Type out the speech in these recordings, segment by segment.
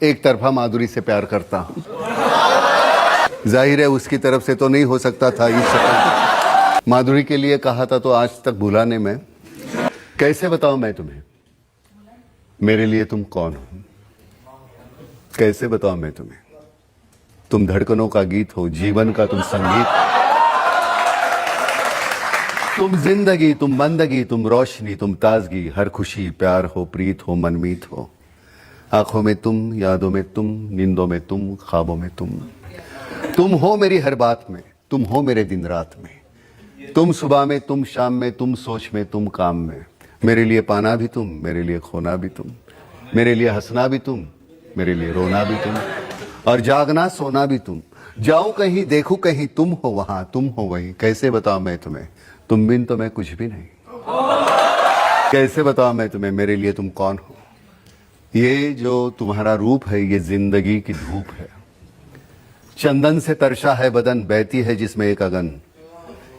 एक तरफा माधुरी से प्यार करता हूं। जाहिर है उसकी तरफ से तो नहीं हो सकता था इस शक्ल। माधुरी के लिए कहा था तो आज तक भूला नहीं मैं। कैसे बताऊं मैं तुम्हें मेरे लिए तुम कौन हो? कैसे बताऊं मैं तुम्हें? तुम धड़कनों का गीत हो, जीवन का तुम संगीत, तुम जिंदगी, तुम बंदगी, तुम रोशनी, तुम ताजगी, हर खुशी प्यार हो, प्रीत हो, मनमीत हो। आंखों में तुम, यादों में तुम, नींदों में तुम, ख्वाबों में तुम हो मेरी हर बात में, तुम हो मेरे दिन रात में, तुम सुबह में, तुम शाम में, तुम सोच में, तुम काम में। मेरे लिए पाना भी तुम, मेरे लिए खोना भी तुम, मेरे लिए हंसना भी तुम, मेरे लिए रोना भी तुम, और जागना सोना भी तुम। जाऊं कहीं देखूं कहीं, तुम हो वहां, तुम हो वहीं। कैसे बताऊं मैं तुम्हें, तुम बिन तो मैं कुछ भी नहीं। कैसे बताऊं मैं तुम्हें मेरे लिए तुम कौन हो? ये जो तुम्हारा रूप है ये जिंदगी की धूप है, चंदन से तरशा है बदन, बहती है जिसमें एक अगन।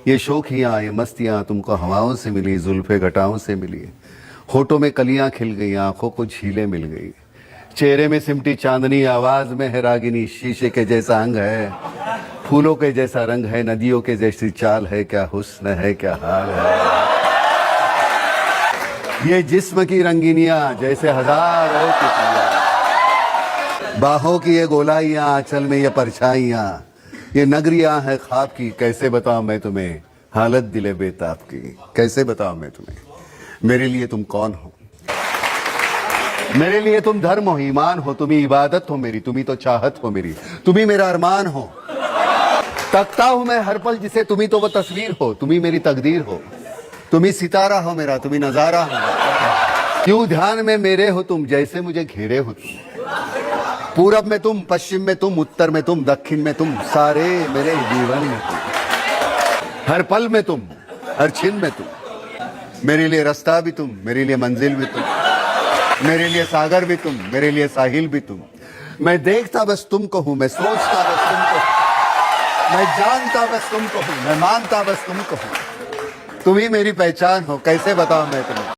ये शोखियां, ये मस्तियां तुमको हवाओं से मिली, जुल्फे घटाओं से मिली, होठों में कलियां खिल गई, आंखों को झीलें मिल गई, चेहरे में सिमटी चांदनी, आवाज में है रागिनी। शीशे के जैसा अंग है, फूलों के जैसा रंग है, नदियों के जैसी चाल है, क्या हुस्न है, क्या हाल है। ये जिस्म की रंगीनियां जैसे हजारों तितलियां, बाहों की ये गोलाइयां, आंचल में ये परछाइयां, ये नगरियां है ख्वाब की। कैसे बताऊं मैं तुम्हें हालत दिले बेताब की? कैसे बताऊं मैं तुम्हें मेरे लिए तुम कौन हो? मेरे लिए तुम धर्म हो, ईमान हो, तुम्ही इबादत हो मेरी, तुम्ही तो चाहत हो मेरी, तुम्ही मेरा अरमान हो। तकता हूं मैं हर पल जिसे, तुम्ही तो वो तस्वीर हो, तुम्ही मेरी तकदीर हो, तुम्ही सितारा हो मेरा, तुम्ही नजारा हो। क्यों ध्यान में मेरे हो तुम, जैसे मुझे घेरे हो तुम। पूरब में तुम, पश्चिम में तुम, उत्तर में तुम, दक्षिण में तुम, सारे मेरे जीवन में तुम, हर पल में तुम, हर छिन में तुम। मेरे लिए रास्ता भी तुम, मेरे लिए मंजिल भी तुम, मेरे लिए सागर भी तुम, मेरे लिए साहिल भी तुम। मैं देखता बस तुमको हूं, मैं सोचता बस तुमको हूं, मैं जानता बस तुमको हूं, मैं मानता बस तुमको हूं। तुम ही मेरी पहचान हो। कैसे बताऊं मैं तुम्हें?